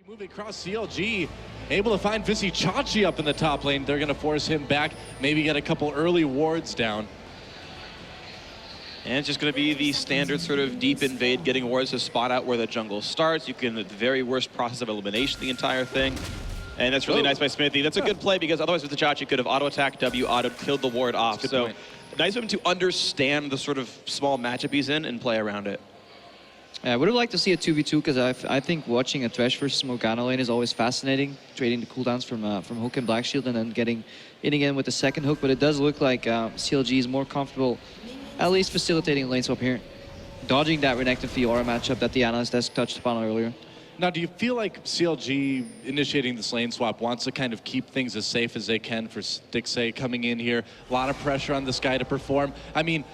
Moving across CLG, able to find Chachi up in the top lane. They're going to force him back, maybe get a couple early wards down. And it's just going to be the standard sort of deep invade, getting wards to spot out where the jungle starts. You can, at the very worst, process of elimination the entire thing. And that's really nice by Smithy. That's a good play because otherwise Chachi could have auto-attacked W, auto-killed the ward off. So point. nice of him to understand the sort of small matchup he's in and play around it. I would have liked to see a 2v2 because I think watching a Thresh versus Morgana lane is always fascinating. Trading the cooldowns from Hook and Black Shield and then getting in again with the second hook. But it does look like CLG is more comfortable, at least facilitating lane swap here. Dodging that Renekton Fiora matchup that the analyst desk touched upon earlier. Now, do you feel like CLG initiating this lane swap wants to kind of keep things as safe as they can for Stixxay coming in here? A lot of pressure on this guy to perform. I mean,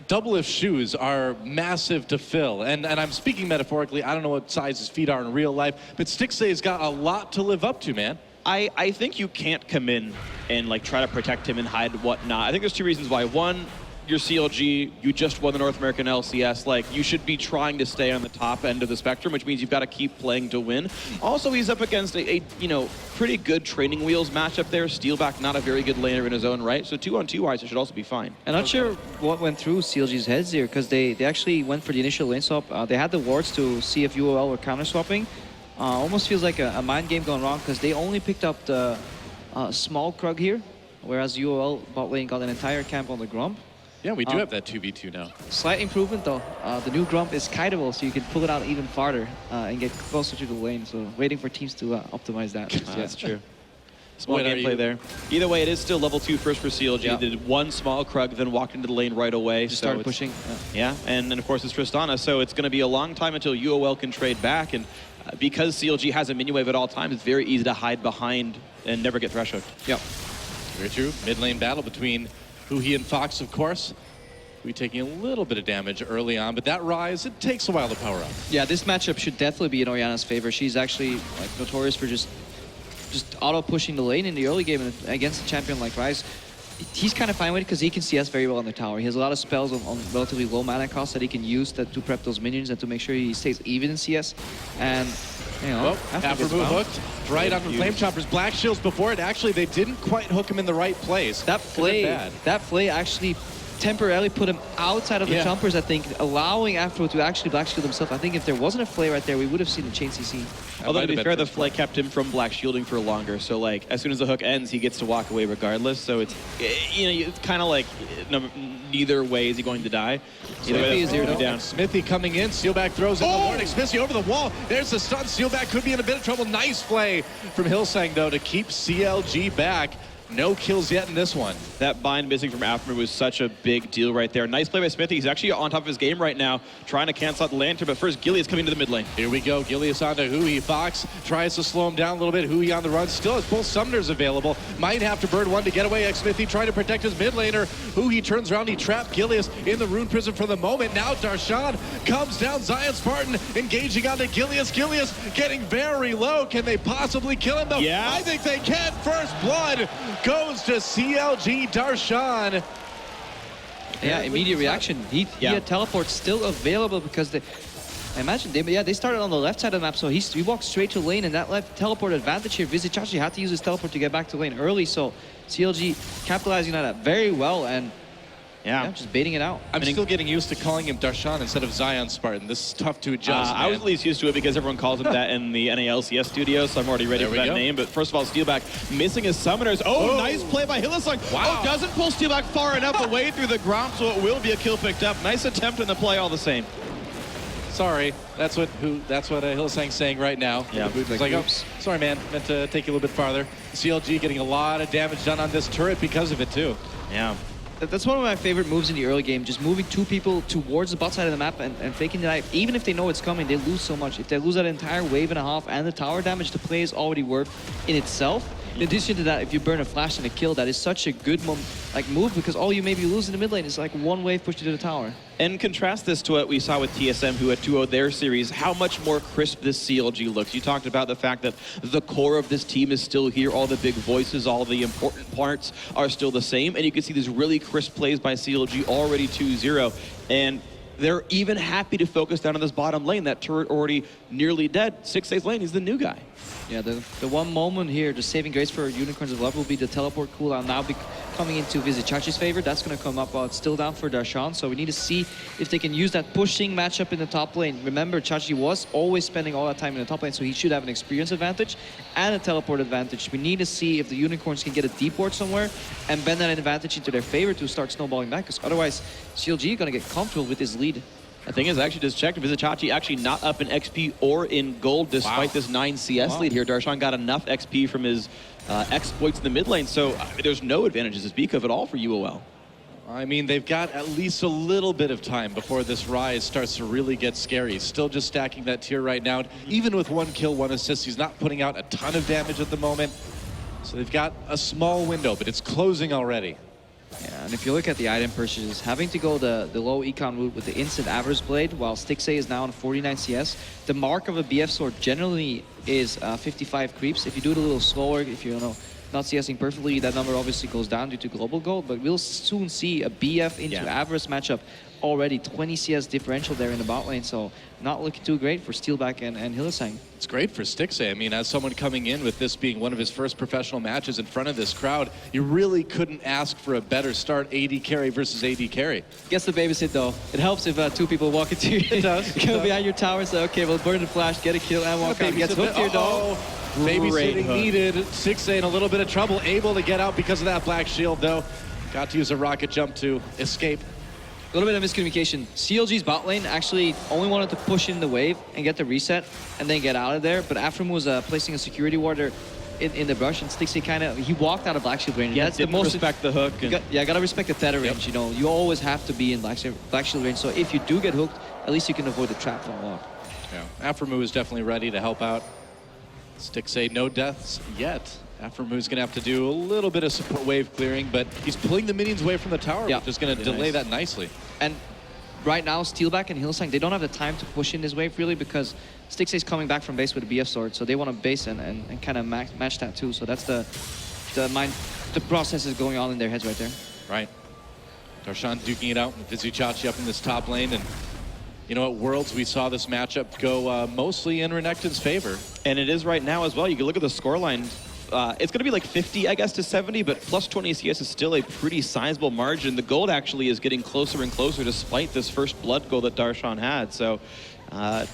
double-lift shoes are massive to fill, and I'm speaking metaphorically. I don't know what size his feet are in real life, but Stixxay's got a lot to live up to, man. I think you can't come in and like try to protect him and hide whatnot. I think there's two reasons why. One, you're CLG, you just won the North American LCS, like you should be trying to stay on the top end of the spectrum, which means you've got to keep playing to win. Also, he's up against a you know, pretty good training wheels matchup there. Steelback, not a very good laner in his own right, so 2-on-2 wise, it should also be fine. I'm not sure what went through CLG's heads here because they actually went for the initial lane swap. They had the wards to see if UOL were counter swapping. Almost feels like a mind game gone wrong because they only picked up the small Krug here, whereas UOL bot lane got an entire camp on the Grump. Yeah, we do have that 2v2 now. Slight improvement though. The new Grump is kiteable, so you can pull it out even farther and get closer to the lane. So waiting for teams to optimize that. That's true. Small gameplay there. Either way, it is still level 2 first for CLG. Yeah. They did one small Krug, then walked into the lane right away. Just started pushing. Yeah, and then of course it's Tristana, so it's going to be a long time until UOL can trade back. And because CLG has a minion wave at all times, it's very easy to hide behind and never get thresh hooked. Yep. Very true. Mid lane battle between Huhi and Fox, of course. We taking a little bit of damage early on, but that rise, it takes a while to power up. Yeah, this matchup should definitely be in Orianna's favor. She's actually like notorious for just auto pushing the lane in the early game, and against a champion like Ryze, he's kind of fine with it because he can CS very well on the tower. He has a lot of spells on relatively low mana cost that he can use to prep those minions and to make sure he stays even in CS. And you know, after move hooked right on the Flame Choppers. Black Shields before it. Actually, they didn't quite hook him in the right place. That play actually temporarily put him outside of the jumpers, I think, allowing Afro to actually Black Shield himself. I think if there wasn't a flay right there, we would have seen the chain CC. Although to be fair, the flay kept him from Black Shielding for longer. So like, as soon as the hook ends, he gets to walk away regardless. So it's, you know, it's kind of like neither way is he going to die. Either way, zero down. Smithy coming in, Steelback throws in the warning. Smithy over the wall. There's the stun. Steelback could be in a bit of trouble. Nice play from Hillsang though to keep CLG back. No kills yet in this one. That bind missing from Afro was such a big deal right there. Nice play by Smithy. He's actually on top of his game right now, trying to cancel out the lantern, but first Gilius coming to the mid lane. Here we go. Gilius onto Huhi. Fox tries to slow him down a little bit. Huhi on the run. Still has both summoners available. Might have to burn one to get away. Smithy trying to protect his mid laner. Huhi turns around. He trapped Gilius in the rune prison for the moment. Now Darshan comes down. Zion Spartan engaging onto Gilius. Gilius getting very low. Can they possibly kill him though? Yeah. I think they can. First blood goes to CLG Darshan. Yeah, immediate reaction. He had teleport still available because they, I imagine they started on the left side of the map, so he walked straight to lane, and that left teleport advantage here. Chachi had to use his teleport to get back to lane early, so CLG capitalizing on that very well, and just baiting it out. I'm still getting used to calling him Darshan instead of Zion Spartan. This is tough to adjust. I was at least used to it because everyone calls him that in the NALCS studio, so I'm already ready for that name. But first of all, Steelback missing his summoners. Oh, nice play by Hillsang. Wow. Oh, doesn't pull Steelback far enough away through the ground, so it will be a kill picked up. Nice attempt in the play all the same. Sorry, that's what Hillsang's saying right now. Yeah, like, oops, sorry man, meant to take you a little bit farther. CLG getting a lot of damage done on this turret because of it too. Yeah. That's one of my favorite moves in the early game, just moving two people towards the bot side of the map and faking the dive. Even if they know it's coming, they lose so much. If they lose that entire wave and a half and the tower damage, the play is already worth in itself. In addition to that, if you burn a flash and a kill, that is such a good move because all you maybe lose in the mid lane is like one wave pushed you to the tower. And contrast this to what we saw with TSM, who had 2-0 their series, how much more crisp this CLG looks. You talked about the fact that the core of this team is still here, all the big voices, all the important parts are still the same, and you can see these really crisp plays by CLG already 2-0. And they're even happy to focus down on this bottom lane. That turret already nearly dead. 6-8 lane, he's the new guy. Yeah, the one moment here, the saving grace for Unicorns of Love will be the teleport cooldown now coming into Vizichachi's favor. That's going to come up while it's still down for Darshan. So we need to see if they can use that pushing matchup in the top lane. Remember, Chachi was always spending all that time in the top lane, so he should have an experience advantage and a teleport advantage. We need to see if the Unicorns can get a deep ward somewhere and bend that advantage into their favor to start snowballing back, because otherwise CLG going to get comfortable with his lead. The thing is, I actually just checked, Vizichachi actually not up in XP or in gold despite this 9 CS lead here. Darshan got enough XP from his exploits in the mid lane, so there's no advantages to speak of at all for UOL. I mean, they've got at least a little bit of time before this rise starts to really get scary. Still just stacking that tier right now. Even with 1 kill, 1 assist, he's not putting out a ton of damage at the moment. So they've got a small window, but it's closing already. Yeah, and if you look at the item purchases, having to go the low econ route with the instant Avarice Blade, while Stixxay is now on 49 CS, the mark of a BF sword generally is 55 creeps. If you do it a little slower, if you're not CSing perfectly, that number obviously goes down due to global gold, but we'll soon see a BF into Avarice matchup. Already 20 CS differential there in the bot lane, so not looking too great for Steelback and Hylissang. It's great for Stixxay. I mean, as someone coming in with this being one of his first professional matches in front of this crowd, you really couldn't ask for a better start AD carry versus AD carry. Gets the babysit though. It helps if 2 people walk into you. It does. Go behind your tower and say, okay, we'll burn the flash, get a kill, and walk out. Gets hooked here though. Babysitting needed. Stixxay in a little bit of trouble, able to get out because of that black shield though. Got to use a rocket jump to escape. A little bit of miscommunication. CLG's bot lane actually only wanted to push in the wave and get the reset and then get out of there, but Afram was placing a security warder in the brush, and Stixxay he walked out of black shield range. Yeah, that's the most respect the hook. Gotta respect the tether range. You know, you always have to be in black shield range. So if you do get hooked, at least you can avoid the trap from long. Yeah, Aframu is definitely ready to help out. Stixxay, no deaths yet. Aframu's gonna have to do a little bit of support wave clearing, but he's pulling the minions away from the tower, which is gonna delay that nicely. And right now, Steelback and Hylissang, they don't have the time to push in this wave really, because Stixxay's coming back from base with a BF sword, so they want to base and kind of match that too. So that's the process is going on in their heads right there. Right. Darshan duking it out with Vizichachi up in this top lane, and you know, at Worlds, we saw this matchup go mostly in Renekton's favor. And it is right now as well. You can look at the scoreline. It's going to be like 50, I guess, to 70, but plus 20 CS is still a pretty sizable margin. The gold actually is getting closer and closer despite this first blood goal that Darshan had. So,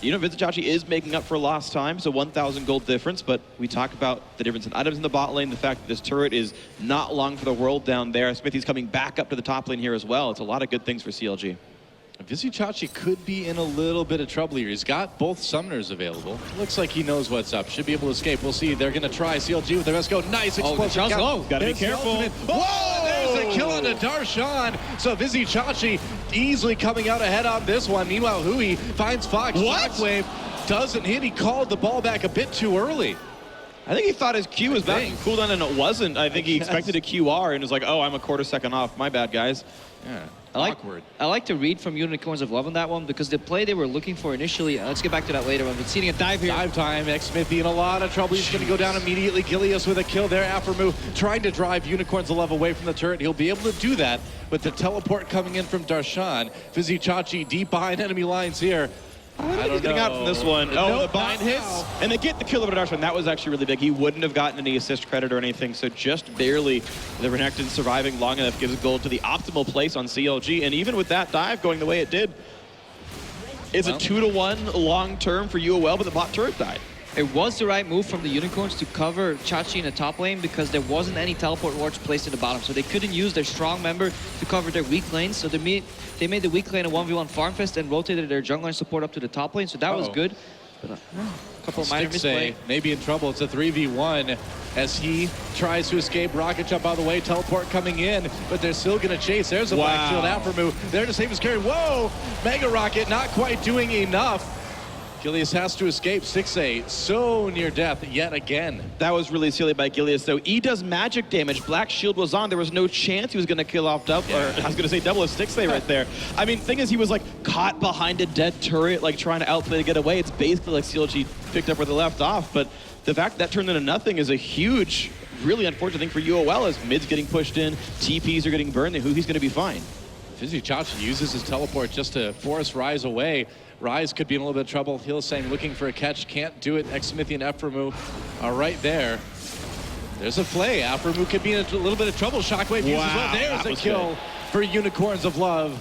you know, Vizichachi is making up for lost time, so 1,000 gold difference, but we talk about the difference in items in the bot lane, the fact that this turret is not long for the world down there. Smithy's coming back up to the top lane here as well. It's a lot of good things for CLG. Vizichachi could be in a little bit of trouble here. He's got both summoners available. Looks like he knows what's up. Should be able to escape. We'll see. They're going to try. CLG with their best go. Nice explosive. Gotta be careful. Whoa! There's a kill on the Darshan. So Vizichachi easily coming out ahead on this one. Meanwhile, Hui finds Fox. Shockwave doesn't hit. He called the ball back a bit too early. I think he thought his Q was back in cooldown, and it wasn't. I think he expected a QR and was like, oh, I'm a quarter second off. My bad, guys. Yeah. I like to read from Unicorns of Love on that one, because the play they were looking for initially, let's get back to that later on, but seeing a dive here. Dive time, xMiffy in a lot of trouble. He's going to go down immediately. Gilius with a kill there. Aframu trying to drive Unicorns of Love away from the turret. He'll be able to do that, but the teleport coming in from Darshan. Vizichachi deep behind enemy lines here. I don't know. Getting out from this one. Oh, the bind hits, and they get the kill over Darshan. That was actually really big. He wouldn't have gotten any assist credit or anything, so just barely the Renekton surviving long enough gives gold to the optimal place on CLG, and even with that dive going the way it did, it's a 2-to-1 long term for UOL, but the bot turret died. It was the right move from the Unicorns to cover Chachi in the top lane, because there wasn't any teleport wards placed in the bottom, so they couldn't use their strong member to cover their weak lanes. So they made the weak lane a 1v1 farm fest and rotated their jungler support up to the top lane, so that was good. But a couple of minor misplay. Maybe in trouble. It's a 3v1 as he tries to escape. Rocket jump out of the way. Teleport coming in, but they're still going to chase. There's a black shield Aframu. There to save his carry. Whoa! Mega Rocket not quite doing enough. Gilius has to escape. Stixxay so near death yet again. That was really silly by Gilius, though. He does magic damage. Black shield was on. There was no chance he was going to kill off double, or I was going to say double as Stixxay right there. I mean, thing is, he was like caught behind a dead turret, like trying to outplay to get away. It's basically like CLG picked up where they left off, but the fact that turned into nothing is a huge, really unfortunate thing for UOL, as mid's getting pushed in, TPs are getting burned, and Huhi's going to be fine. Vizichachi uses his teleport just to force Rise away. Rise could be in a little bit of trouble. Hylissang looking for a catch, can't do it. Xmithie and Ephramu are right there. There's a play. Ephramu could be in a little bit of trouble. Shockwave uses well. There's a kill for Unicorns of Love.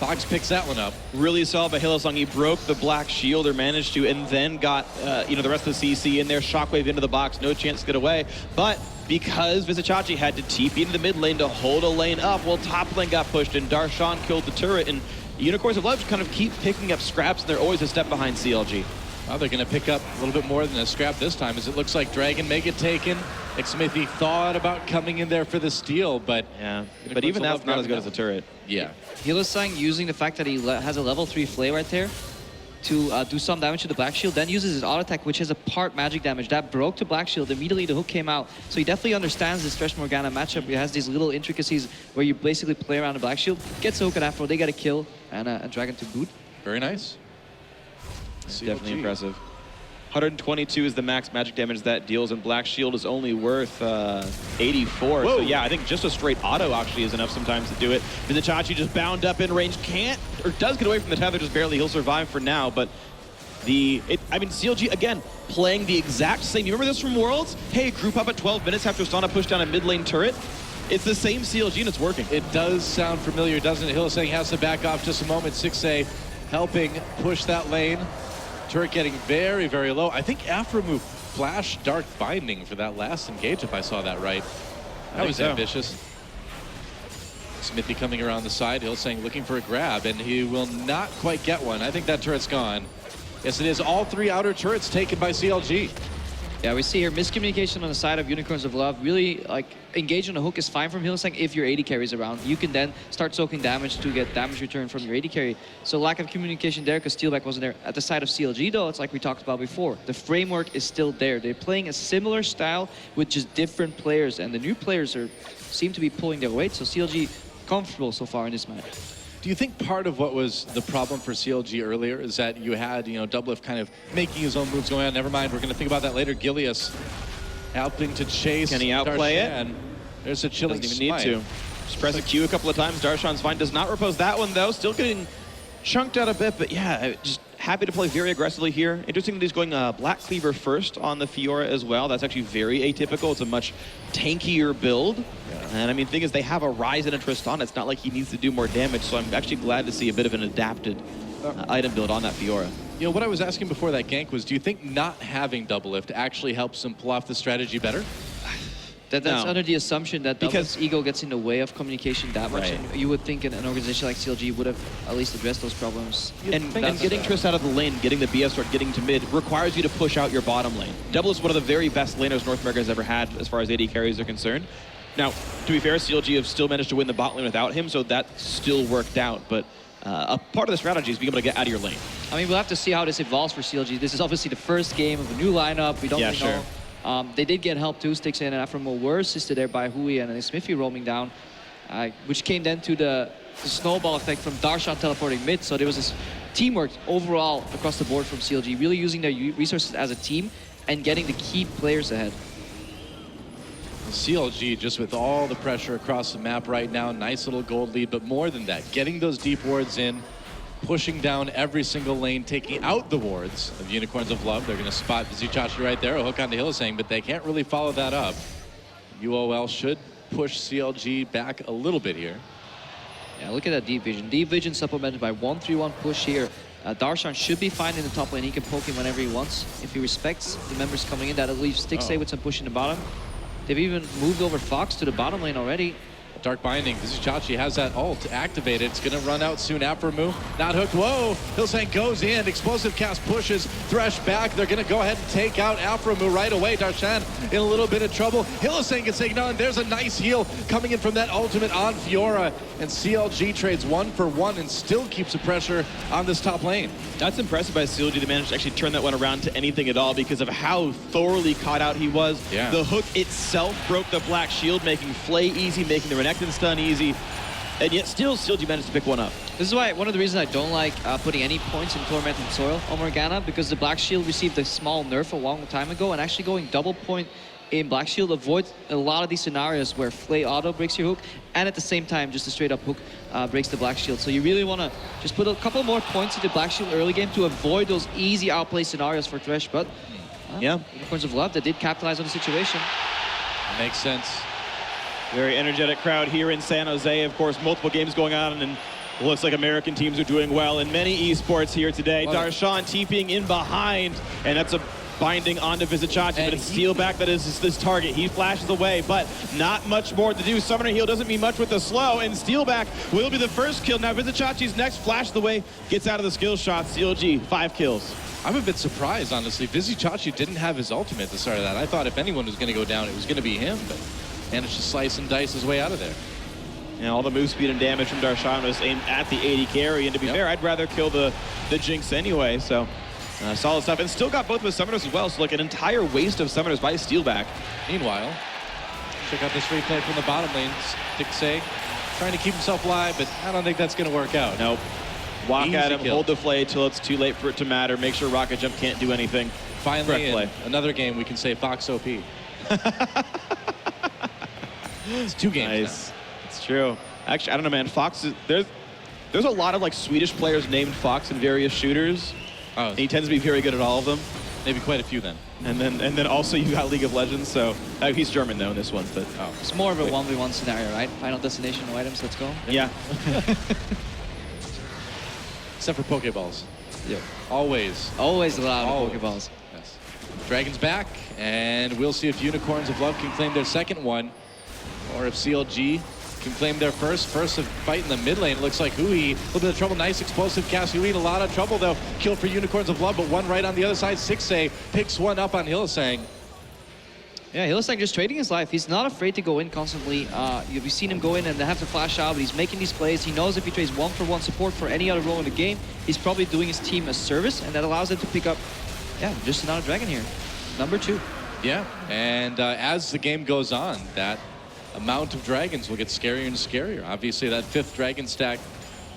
Fox picks that one up. Really solid by Hylissang. He broke the black shield, or managed to, and then got the rest of the CC in there. Shockwave into the box, no chance to get away. But because Vizichachi had to TP into the mid lane to hold a lane up, well, top lane got pushed, and Darshan killed the turret, and Unicorns of Love kind of keep picking up scraps, and they're always a step behind CLG. Well, they're going to pick up a little bit more than a scrap this time, as it looks like Dragon may get taken. Xmithie thought about coming in there for the steal, but... Yeah, but even that's not as good as the turret. Yeah. Hylissang using the fact that he has a level 3 Flay right there to do some damage to the Black Shield, then uses his auto attack, which has a part magic damage. That broke the Black Shield. Immediately the hook came out. So he definitely understands this Thresh Morgana matchup. He has these little intricacies where you basically play around the Black Shield, gets a hook and after they get a kill, and a Dragon to boot. Very nice. Definitely impressive. 122 is the max magic damage that deals, and Black Shield is only worth 84. Whoa. So yeah, I think just a straight auto actually is enough sometimes to do it. Vizichachi just bound up in range, can't, or does get away from the tether just barely. He'll survive for now, but CLG, again, playing the exact same. You remember this from Worlds? Hey, group up at 12 minutes after Sana pushed down a mid lane turret. It's the same CLG and it's working. It does sound familiar, doesn't it? Hylissang has to back off just a moment. 6A helping push that lane. Turret getting very, very low. I think Ephramu flashed Dark Binding for that last engage, if I saw that right. That was ambitious. Xmithie coming around the side. Hylissang looking for a grab, and he will not quite get one. I think that turret's gone. Yes, it is. All 3 outer turrets taken by CLG. Yeah, we see here miscommunication on the side of Unicorns of Love. Really, like, engage on a hook is fine from Hylissang if your AD carries around. You can then start soaking damage to get damage return from your AD carry. So lack of communication there because Steelback wasn't there. At the side of CLG, though, it's like we talked about before. The framework is still there. They're playing a similar style with just different players, and the new players seem to be pulling their weight. So CLG comfortable so far in this match. Do you think part of what was the problem for CLG earlier is that you had, Doublelift kind of making his own moves going on? Never mind, we're going to think about that later. Gilius helping to chase. Can he outplay Darshan. There's a chilling Doesn't even smite. need to. Just press a Q a couple of times. Darshan's fine. Does not repose that one, though. Still getting chunked out a bit, but yeah, just happy to play very aggressively here. Interesting that he's going Black Cleaver first on the Fiora as well. That's actually very atypical. It's a much tankier build. Yeah. And I mean, the thing is, they have a Rise and a Tristan. It's not like he needs to do more damage, so I'm actually glad to see a bit of an adapted item build on that Fiora. What I was asking before that gank was, do you think not having Doublelift actually helps him pull off the strategy better? That's under the assumption that because ego gets in the way of communication that much. Right. And you would think an organization like CLG would have at least addressed those problems. And getting Triss out of the lane, getting the BS start, getting to mid, requires you to push out your bottom lane. Double is one of the very best laners North America has ever had as far as AD carries are concerned. Now, to be fair, CLG have still managed to win the bot lane without him, so that still worked out. But a part of the strategy is being able to get out of your lane. I mean, we'll have to see how this evolves for CLG. This is obviously the first game of a new lineup. We don't really know. They did get help too. Stix and Ephramu were assisted there by Hui and Xmithie roaming down, which came then to the snowball effect from Darshan teleporting mid. So there was this teamwork overall across the board from CLG, really using their resources as a team and getting the key players ahead. CLG just with all the pressure across the map right now, nice little gold lead, but more than that, getting those deep wards in, pushing down every single lane, taking out the wards of Unicorns of Love. They're going to spot Vizichachi right there, a hook onto Hylissang, but they can't really follow that up. UOL should push CLG back a little bit here. Yeah, look at that deep vision. Deep vision supplemented by 1-3-1 push here. Darshan should be fine in the top lane. He can poke him whenever he wants. If he respects the members coming in, that'll leave Stix with some push in the bottom. They've even moved over Fox to the bottom lane already. Dark Binding, Vizichachi has that ult activated. It's going to run out soon. Ephramu, not hooked. Whoa! Hylissang goes in. Explosive cast pushes. Thresh back. They're going to go ahead and take out Ephramu right away. Darshan in a little bit of trouble. Hylissang gets taken on. There's a nice heal coming in from that ultimate on Fiora. And CLG trades 1 for 1 and still keeps the pressure on this top lane. That's impressive by CLG to manage to actually turn that one around to anything at all because of how thoroughly caught out he was. Yeah. The hook itself broke the Black Shield, making Flay easy, making the Renekton stun easy, and yet still CLG managed to pick one up. This is why one of the reasons I don't like putting any points in Tormented Soil on Morgana, because the Black Shield received a small nerf a long time ago, and actually going double point in Black Shield avoids a lot of these scenarios where Flay auto breaks your hook, and at the same time just a straight up hook breaks the Black Shield. So you really want to just put a couple more points into Black Shield early game to avoid those easy outplay scenarios for Thresh, but yeah, Unicorns of Love that did capitalize on the situation. Makes sense. Very energetic crowd here in San Jose. Of course, multiple games going on, and looks like American teams are doing well in many esports here today. Darshan TPing in behind, and that's a binding onto Vizicachi, but it's Steel back that is this target. He flashes away, but not much more to do. Summoner heal doesn't mean much with the slow, and Steelback will be the first kill. Now Vizicachi's next flashes away, gets out of the skill shot. CLG, 5 kills. I'm a bit surprised, honestly. Vizicachi didn't have his ultimate at the start of that. I thought if anyone was going to go down, it was going to be him, but managed to slice and dice his way out of there. And all the move speed and damage from Darshan was aimed at the 80 carry, and to be fair, I'd rather kill the Jinx anyway, so solid stuff. And still got both of his summoners as well, so like an entire waste of summoners by Steelback. Meanwhile, check out this replay from the bottom lane. Dixay trying to keep himself alive, but I don't think that's going to work out. Nope. Walk Easy at him, kill. hold the Flay till it's too late for it to matter. Make sure Rocket Jump can't do anything. Finally, in another game, we can say Fox OP. It's 2 games Nice. It's true. Actually, I don't know, man. Fox is, there's a lot of like Swedish players named Fox in various shooters. Oh, And he tends to be very good at all of them. maybe quite a few then. And then also you got League of Legends. So he's German though in this one, but It's more of a 1v1 scenario, right? Final destination, no items, let's go. yeah. Except for Pokeballs. Yeah. Always. Always allowed Always. Pokeballs. Yes. Dragon's back, and we'll see if Unicorns of Love can claim their second one, or if CLG can claim their first. First fight in the mid lane. It looks like Hui, a little bit of trouble. Nice explosive cast. Hui in a lot of trouble, though. Kill for Unicorns of Love, but one right on the other side. Sixay picks one up on Hylissang. Yeah, Hylissang just trading his life. He's not afraid to go in constantly. You've seen him go in and have to flash out, but he's making these plays. He knows if he trades 1-for-1 support for any other role in the game, he's probably doing his team a service, and that allows them to pick up, just another dragon here. Number 2. Yeah, and as the game goes on, that amount of dragons will get scarier and scarier. Obviously, that 5th dragon stack,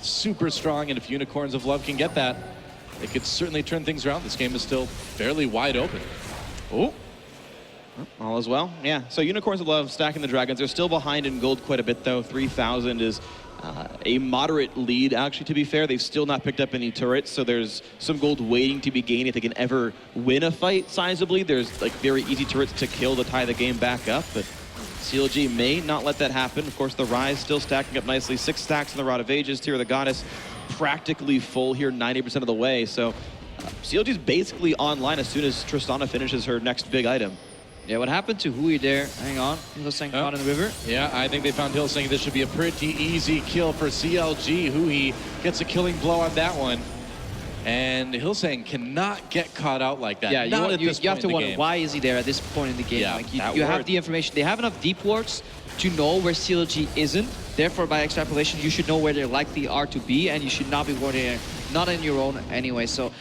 super strong, and if Unicorns of Love can get that, it could certainly turn things around. This game is still fairly wide open. Oh. All as well. Yeah, so Unicorns of Love stacking the dragons. They're still behind in gold quite a bit, though. 3,000 is a moderate lead, actually, to be fair. They've still not picked up any turrets, so there's some gold waiting to be gained if they can ever win a fight sizably. There's like very easy turrets to kill to tie the game back up, but CLG may not let that happen. Of course, the Rise still stacking up nicely. 6 stacks in the Rod of Ages. Tear of the Goddess practically full here 90% of the way, so CLG's basically online as soon as Tristana finishes her next big item. Yeah, what happened to Hui there? Hang on. Hylissang caught in the river. Yeah, I think they found Hylissang. This should be a pretty easy kill for CLG. Hui gets a killing blow on that one. And Hylissang cannot get caught out like that. Yeah, you have to wonder, game. why is he there at this point in the game? Yeah, like that you have word. the information. They have enough deep wards to know where CLG isn't. Therefore, by extrapolation, you should know where they likely are to be, and you should not be warding not in your own anyway. So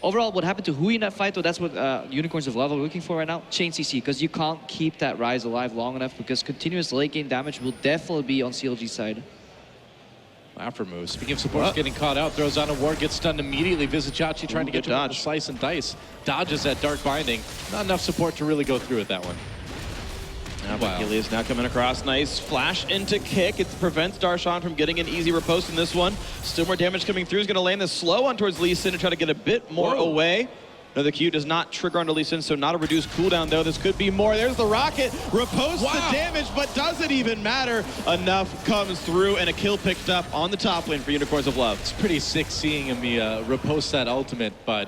overall, what happened to Hui in that fight, though, that's what Unicorns of Love are looking for right now. Chain CC, because you can't keep that Rise alive long enough, because continuous late game damage will definitely be on CLG's side. After move. Speaking of supports getting caught out, throws on a ward, gets stunned immediately. Vizicachi trying to get to a slice and dice. Dodges that Dark Binding. Not enough support to really go through with that one. Wow. Achilles now coming across. Nice flash into kick. It prevents Darshan from getting an easy riposte in this one. Still more damage coming through. He's going to land this slow on towards Lee Sin to try to get a bit more away. Another Q does not trigger onto Lee Sin, so not a reduced cooldown, though. This could be more. There's the rocket. Riposte the damage, but does it even matter? Enough comes through, and a kill picked up on the top lane for Unicorns of Love. It's pretty sick seeing him riposte that ultimate, but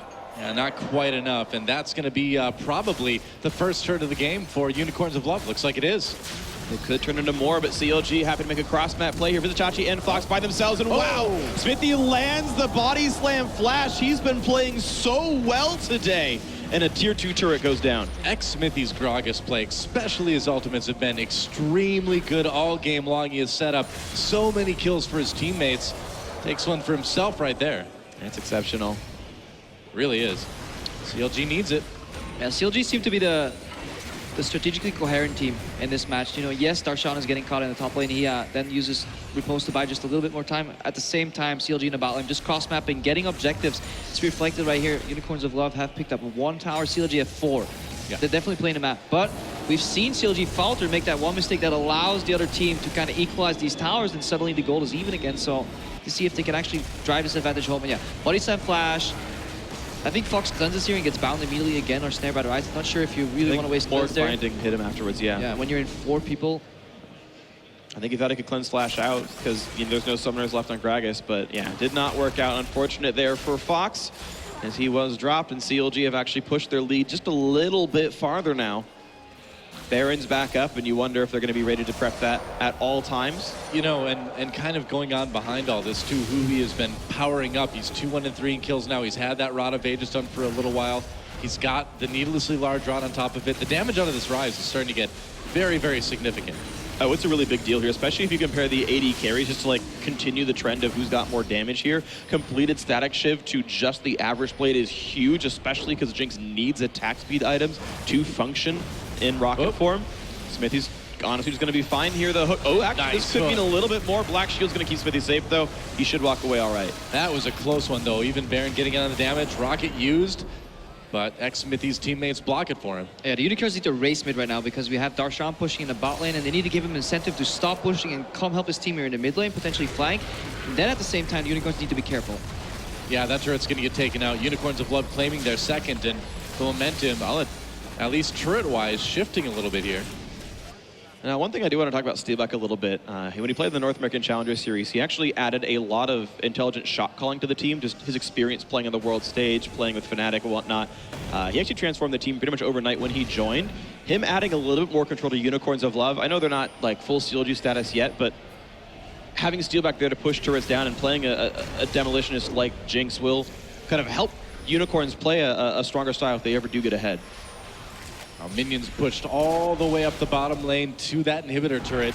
not quite enough. And that's going to be probably the first turn of the game for Unicorns of Love. Looks like it is. It could turn into more, but CLG happy to make a cross-map play here. Vizicachi and Fox by themselves, and wow! Smithy lands the body slam flash. He's been playing so well today, and a tier 2 turret goes down. Smithy's Gragas play, especially his ultimates, have been extremely good all game long. He has set up so many kills for his teammates. Takes one for himself right there. That's exceptional. Really is. CLG needs it. Yeah, CLG seem to be the the strategically coherent team in this match. You know, yes, Darshan is getting caught in the top lane. He then uses Repose to buy just a little bit more time. At the same time, CLG in the bot lane just cross-mapping, getting objectives. It's reflected right here. Unicorns of Love have picked up 1 tower, CLG have 4. Yeah. They're definitely playing the map. But we've seen CLG falter, make that one mistake that allows the other team to kind of equalize these towers, and suddenly the goal is even again. So to see if they can actually drive this advantage home. And yeah, Body Slam Flash. I think Fox cleanses here and gets bound immediately again or snared by the rise. I'm not sure if you really want to waste cleanse there. Finding hit him afterwards, yeah. Yeah, when you're in 4 people. I think he thought he could cleanse Flash out because there's no summoners left on Gragas, but yeah, did not work out. Unfortunate there for Fox as he was dropped, and CLG have actually pushed their lead just a little bit farther now. Baron's back up, and you wonder if they're going to be ready to prep that at all times. You know, and kind of going on behind all this too, Huhi has been powering up. He's 2-1-3 in kills now. He's had that Rod of Aegis done for a little while. He's got the needlessly large rod on top of it. The damage out of this rise is starting to get very, very significant. Oh, it's a really big deal here, especially if you compare the AD carries, just to like continue the trend of who's got more damage here. Completed Static Shiv to just the average blade is huge, especially because Jinx needs attack speed items to function in rocket form. Smithy's honestly just going to be fine here. The hook. Oh, actually, this could mean a little bit more. Black Shield's going to keep Smithy safe, though. He should walk away all right. That was a close one, though. Even Baron getting in on the damage. Rocket used, but ex-Smithy's teammates block it for him. Yeah, the Unicorns need to race mid right now because we have Darshan pushing in the bot lane, and they need to give him incentive to stop pushing and come help his team here in the mid lane, potentially flank. And then at the same time, the Unicorns need to be careful. Yeah, that's where it's going to get taken out. Unicorns of Love claiming their second, and the momentum, at least turret-wise, shifting a little bit here. Now, one thing I do want to talk about Steelback a little bit. When he played the North American Challenger Series, he actually added a lot of intelligent shot calling to the team, just his experience playing on the world stage, playing with Fnatic and whatnot. He actually transformed the team pretty much overnight when he joined. Him adding a little bit more control to Unicorns of Love. I know they're not like full CLG status yet, but having Steelback there to push turrets down and playing a demolitionist like Jinx will kind of help Unicorns play a stronger style if they ever do get ahead. Now minions pushed all the way up the bottom lane to that inhibitor turret.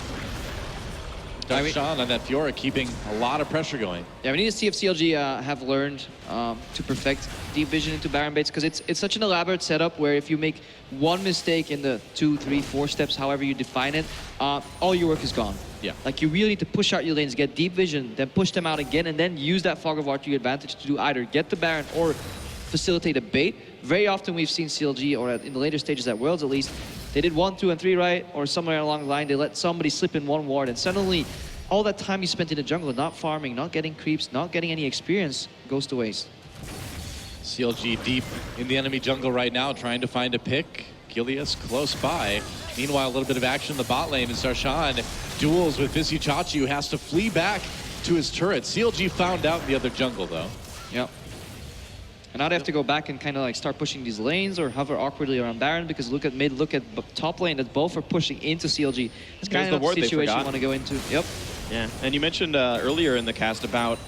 Darshan on that Fiora keeping a lot of pressure going. Yeah, we need to see if CLG have learned to perfect deep vision into Baron baits, because it's such an elaborate setup where if you make one mistake in the 2, 3, 4 steps, however you define it, all your work is gone. Yeah. Like you really need to push out your lanes, get deep vision, then push them out again, and then use that Fog of War to your advantage to do either get the Baron or facilitate a bait. Very often we've seen CLG, or in the later stages at Worlds at least, they did 1, 2, and 3 right, or somewhere along the line they let somebody slip in one ward, and suddenly all that time you spent in the jungle, not farming, not getting creeps, not getting any experience, goes to waste. CLG deep in the enemy jungle right now, trying to find a pick. Gilius close by. Meanwhile, a little bit of action in the bot lane as Darshan duels with Visichachi, who has to flee back to his turret. CLG found out in the other jungle, though. Yep. And now they have to go back and kind of like start pushing these lanes or hover awkwardly around Baron, because look at mid, look at top lane, that both are pushing into CLG. It's kind of the situation you want to go into. Yep. Yeah, and you mentioned earlier in the cast about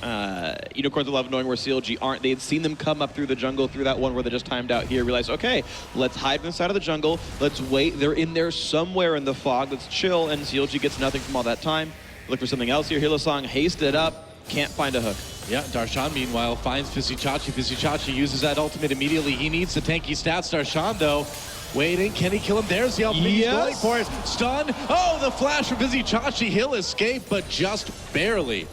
Unicorns of Love knowing where CLG aren't. They had seen them come up through the jungle, through that one where they just timed out here, realized, okay, let's hide inside of the jungle, let's wait, they're in there somewhere in the fog, let's chill, and CLG gets nothing from all that time. Look for something else here. Hylissang hasted up, can't find a hook. Yeah, Darshan, meanwhile, finds Visichachi. Visichachi uses that ultimate immediately. He needs the tanky stats. Darshan, though, waiting. Can he kill him? There's the ultimate. He's going for it. Stun. Oh, the flash from Visichachi. He'll escape, but just barely.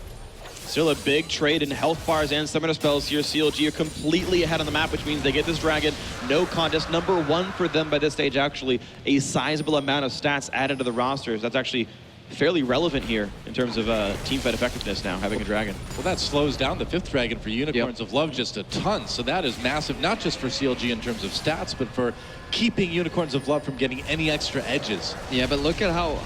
Still a big trade in health bars and summoner spells here. CLG are completely ahead on the map, which means they get this dragon. No contest. #1 for them by this stage, actually. A sizable amount of stats added to the rosters. That's actually fairly relevant here in terms of team fight effectiveness now, having a dragon. Well, that slows down the 5th dragon for Unicorns of Love just a ton. So that is massive, not just for CLG in terms of stats, but for keeping Unicorns of Love from getting any extra edges. Yeah, but look at how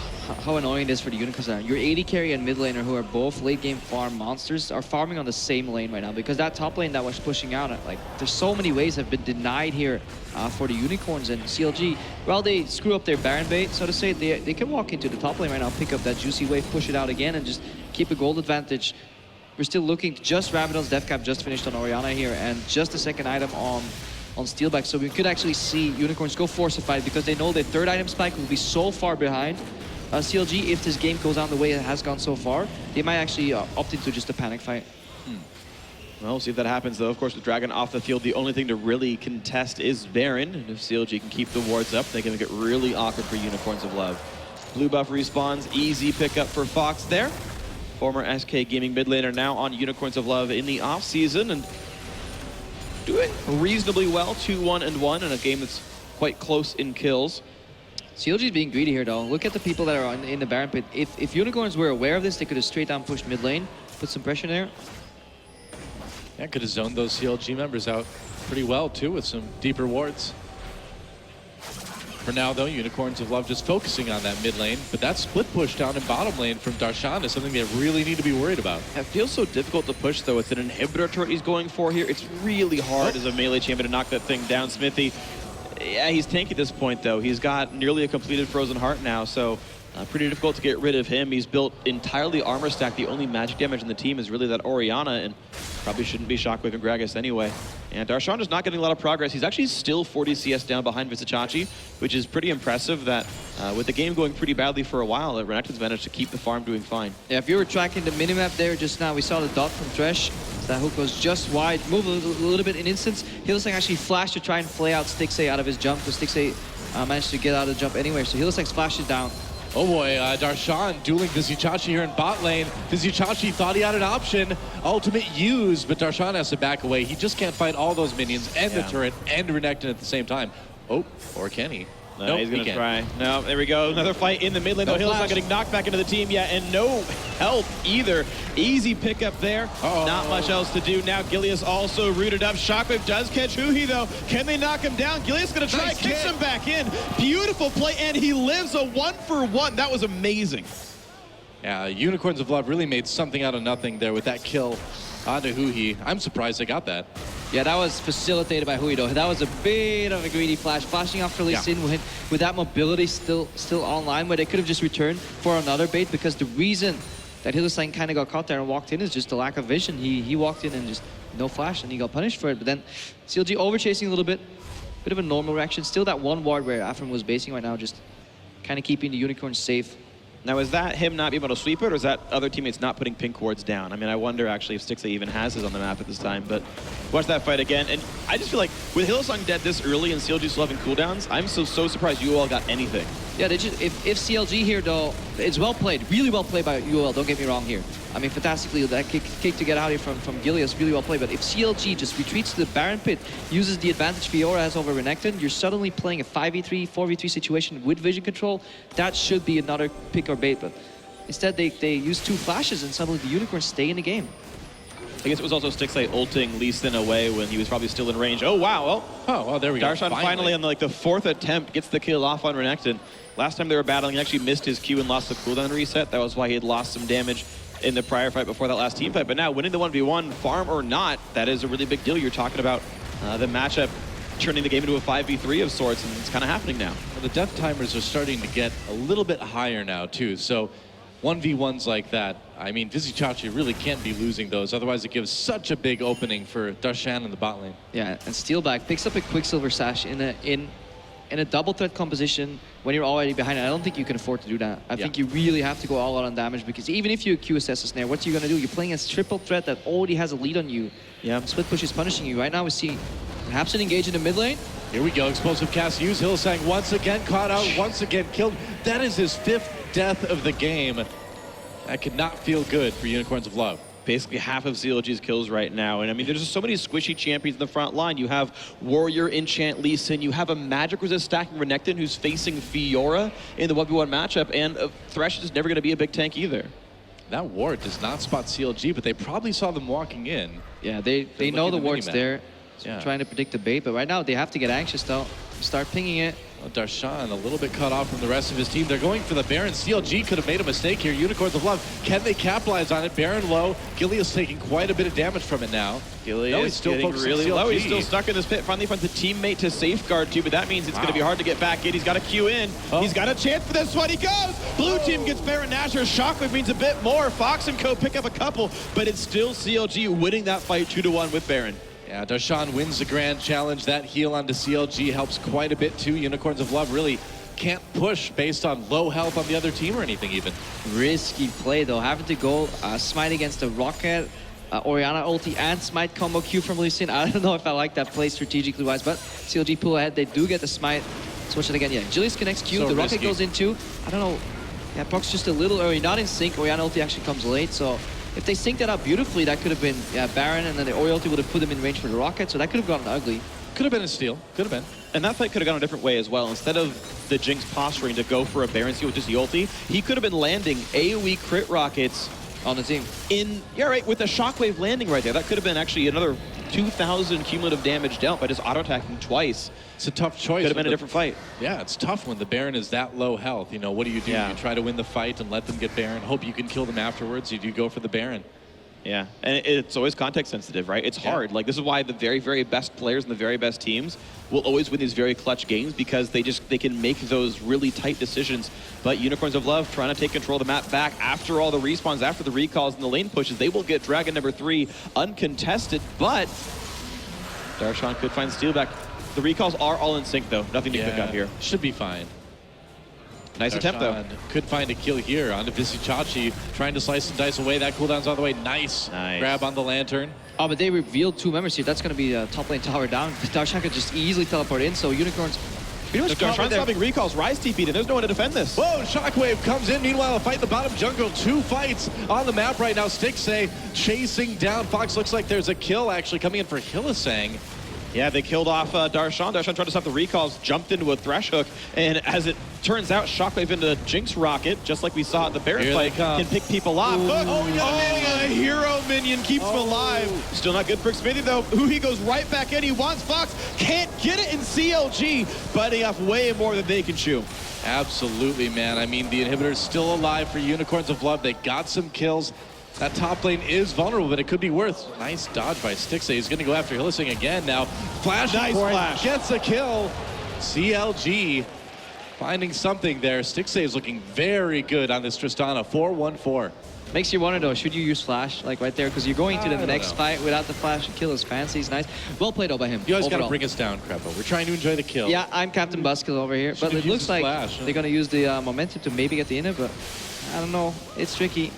annoying it is for the Unicorns now. Your AD carry and mid laner, who are both late game farm monsters, are farming on the same lane right now, because that top lane that was pushing out, like, there's so many ways have been denied here for the Unicorns, and CLG, well, they screw up their Baron bait, so to say. They can walk into the top lane right now, pick up that juicy wave, push it out again, and just keep a gold advantage. We're still looking, just Rabadon's death cap just finished on Orianna here, and just a second item on Steelback, so we could actually see Unicorns go force a fight, because they know their 3rd item spike will be so far behind CLG. If this game goes on the way it has gone so far, they might actually opt into just a panic fight. Well, we'll see if that happens, though. Of course, with Dragon off the field, the only thing to really contest is Baron. And if CLG can keep the wards up, they can make it really awkward for Unicorns of Love. Blue buff respawns. Easy pickup for Fox there. Former SK Gaming mid laner now on Unicorns of Love in the offseason and doing reasonably well. 2-1-1 in a game that's quite close in kills. CLG is being greedy here, though. Look at the people that are in the Baron pit. If Unicorns were aware of this, they could have straight down pushed mid lane, put some pressure there. Yeah, could have zoned those CLG members out pretty well, too, with some deeper wards. For now, though, Unicorns of Love just focusing on that mid lane, but that split push down in bottom lane from Darshan is something they really need to be worried about. It feels so difficult to push, though. It's an inhibitor turret he's going for here. It's really hard as a melee champion to knock that thing down. Smithy, yeah, he's tanky at this point, though. He's got nearly a completed Frozen Heart now, so pretty difficult to get rid of him. He's built entirely armor stack. The only magic damage in the team is really that Orianna, and probably shouldn't be Shockwave and Gragas anyway. And Darshan is not getting a lot of progress. He's actually still 40 CS down behind Vizicachi, which is pretty impressive that with the game going pretty badly for a while, Renekton's managed to keep the farm doing fine. Yeah, if you were tracking the minimap there just now, we saw the dot from Thresh. That hook goes just wide, move a little bit in instance. Hillsang actually flashed to try and play out Stixxay out of his jump, but Stixxay managed to get out of the jump anyway, so Hillsang flashes down. Oh boy, Darshan dueling Vizicachi here in bot lane. Vizicachi thought he had an option. Ultimate used, but Darshan has to back away. He just can't fight all those minions and the turret and Renekton at the same time. Oh, or can he? No, Nope, he's going he to can't. try. No, there we go. Another fight in the mid lane. No Though Hill's flash. not getting knocked back into the team yet, and no help either. Easy pickup there. Uh-oh. Not much else to do. Now Gilius also rooted up. Shockwave does catch Huhi, though. Can they knock him down? Gilius going to try, Nice kicks hit. him back in. Beautiful play, and he lives a 1-for-1. That was amazing. Yeah, Unicorns of Love really made something out of nothing there with that kill onto Huhi. I'm surprised they got that. Yeah, that was facilitated by Hui, though. That was a bit of a greedy flash. Flashing off for Lee Sin with that mobility still online, where they could have just returned for another bait, because the reason that Hillsang kind of got caught there and walked in is just the lack of vision. He walked in and just no flash, and he got punished for it. But then CLG overchasing a little bit of a normal reaction. Still that one ward where Afram was basing right now, just kind of keeping the Unicorns safe. Now, is that him not being able to sweep it, or is that other teammates not putting pink wards down? I mean, I wonder actually if Stixxay even has his on the map at this time, but watch that fight again. And I just feel like with Hillsong dead this early and CLG still having cooldowns, I'm so surprised UOL got anything. Yeah, they just, if CLG here, though, it's well played, really well played by UOL, don't get me wrong here. I mean, fantastically, that kick to get out here from Gilius, really well played. But if CLG just retreats to the Baron pit, uses the advantage Fiora has over Renekton, you're suddenly playing a 5v3, 4v3 situation with vision control. That should be another pick or bait, but instead they use two flashes and suddenly the Unicorns stay in the game. I guess it was also Stixxay ulting Lee Sin away when he was probably still in range. Oh, wow. Well, Oh, there we go. Darshan finally on the 4th attempt gets the kill off on Renekton. Last time they were battling, he actually missed his Q and lost the cooldown reset. That was why he had lost some damage in the prior fight before that last team fight. But now winning the 1v1, farm or not, that is a really big deal. You're talking about the matchup turning the game into a 5v3 of sorts, and it's kind of happening now. Well, the death timers are starting to get a little bit higher now, too. So 1v1s like that, I mean, Vizicachi really can't be losing those. Otherwise, it gives such a big opening for Darshan in the bot lane. Yeah, and Steelback picks up a Quicksilver Sash in a double threat composition when you're already behind it. I don't think you can afford to do that. I think you really have to go all out on damage, because even if you QSS a snare, what you're going to do? You're playing as triple threat that already has a lead on you. Yeah. Split push is punishing you. Right now we see Hapson engage in the mid lane. Here we go, explosive cast use. Hillsang once again caught out, once again killed. That is his 5th death of the game. That could not feel good for Unicorns of Love. Basically half of CLG's kills right now. And I mean, there's just so many squishy champions in the front line. You have Warrior, Enchant, Lee Sin. You have a Magic Resist stacking Renekton who's facing Fiora in the 1v1 matchup. And Thresh is never going to be a big tank either. That ward does not spot CLG, but they probably saw them walking in. Yeah, they know the ward's minimap. there. So Yeah. trying to predict the bait, but right now they have to get anxious though. Start pinging it. Well, Darshan a little bit cut off from the rest of his team. They're going for the Baron. CLG could have made a mistake here. Unicorns of Love, can they capitalize on it? Baron low. Gilius taking quite a bit of damage from it now. Gilius No, he's still getting focused on really low. CLG. He's still stuck in this pit. Finally finds a teammate to safeguard too, but that means it's going to be hard to get back in. He's got a Q in. Oh. He's got a chance for this one. He goes. Blue team gets Baron Nashor. Shockwave means a bit more. Fox and Co pick up a couple, but it's still CLG winning that fight 2-1 with Baron. Yeah, Darshan wins the grand challenge. That heal onto CLG helps quite a bit too. Unicorns of Love really can't push based on low health on the other team or anything even. Risky play though, having to go smite against a rocket Orianna ulti and smite combo Q from Lee Sin. I don't know if I like that play strategically wise, but CLG pull ahead. They do get the smite. Switch it again. Yeah, Julius connects Q. So The rocket risky. goes into. I don't know. Yeah, Puck's just a little early. Not in sync. Orianna ulti actually comes late. So if they synced that up beautifully, that could have been Baron, and then the Ori ulti would have put them in range for the rocket. So that could have gotten ugly. Could have been a steal. Could have been. And that fight could have gone a different way as well. Instead of the Jinx posturing to go for a Baron steal with just the ulti, he could have been landing AoE crit rockets On the team. with a shockwave landing right there. That could have been actually another 2,000 cumulative damage dealt by just auto-attacking twice. It's a tough choice. Could have been a with different fight. Yeah, it's tough when the Baron is that low health. You know, what do? You Yeah. try to win the fight and let them get Baron. Hope you can kill them afterwards. You do go for the Baron. Yeah, and it's always context sensitive, right? It's hard. Like, this is why the very, very best players and the very best teams will always win these very clutch games, because they can make those really tight decisions. But Unicorns of Love trying to take control of the map back after all the respawns, after the recalls and the lane pushes. They will get Dragon number 3 uncontested, but Darshan could find steal back. The recalls are all in sync, though. Nothing to pick up here. Should be fine. Nice attempt, though. Darshan could find a kill here onto Visichachi, trying to slice and dice away. That cooldown's all the way. Nice. Grab on the lantern. Oh, but they revealed 2 members here. That's going to be top lane tower down. Darshan could just easily teleport in, so Unicorns pretty much caught Darshan's having recalls. Rise TP'd, and there's no one to defend this. Whoa, Shockwave comes in. Meanwhile, a fight in the bottom jungle. 2 fights on the map right now. Stixay chasing down Fox. Looks like there's a kill actually coming in for Hillisang. Yeah, they killed off Darshan. Darshan tried to stop the recalls, jumped into a Thresh Hook, and as it turns out, Shockwave into Jinx Rocket, just like we saw at the Baron Here fight, they come. can pick people off. Oh, you got a minion. A hero minion keeps him alive. Still not good for Smithy, though. He goes right back in. He wants Fox. Can't get it in CLG, biting off way more than they can chew. Absolutely, man. I mean, the inhibitor's still alive for Unicorns of Love. They got some kills. That top lane is vulnerable, but it could be worth. Nice dodge by Stixay. He's going to go after Hillisang again now. Flash Nice for it, flash. gets a kill. CLG finding something there. Stixay is looking very good on this Tristana. 4-1-4. Makes you wonder though, should you use flash like right there? Because you're going to I the don't next know. fight without the flash. Kill is fancy, he's nice. Well played though by him. You always got to overall. bring us down, Crepo. We're trying to enjoy the kill. Yeah, I'm Captain Buskill over here, but Should've it used looks his like flash. they're gonna use the momentum to maybe get the inner, but I don't know. It's tricky.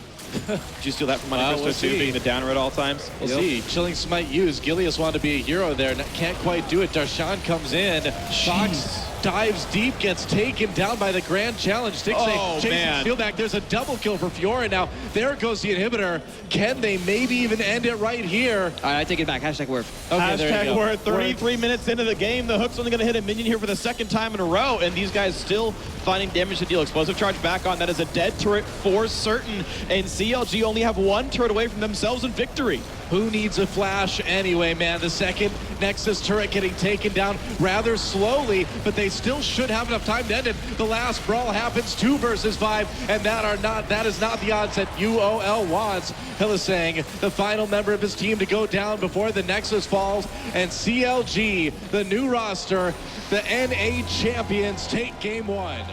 Did you steal that from Monte Cristo, we'll too, see. being the downer at all times? We'll see. Chilling Smite used. Gilius wanted to be a hero there. Can't quite do it. Darshan comes in. Fox dives deep, gets taken down by the Grand Challenge. Oh, chasing man. steal back. There's a double kill for Fiora. Now, there goes the inhibitor. Can they maybe even end it right here? All right, I take it back. Hashtag worth. Okay, there you Hashtag go. we're 33 minutes into the game. The Hook's only going to hit a minion here for the 2nd time in a row, and these guys still finding damage to deal. Explosive charge back on. That is a dead turret for certain, and CLG only have 1 turret away from themselves in victory. Who needs a flash anyway, man? The second Nexus turret getting taken down rather slowly, but they still should have enough time to end it. The last brawl happens 2 versus 5, and that is not the odds that UOL wants. Hillisang, the final member of his team to go down before the Nexus falls, and CLG, the new roster, the NA champions, take game 1.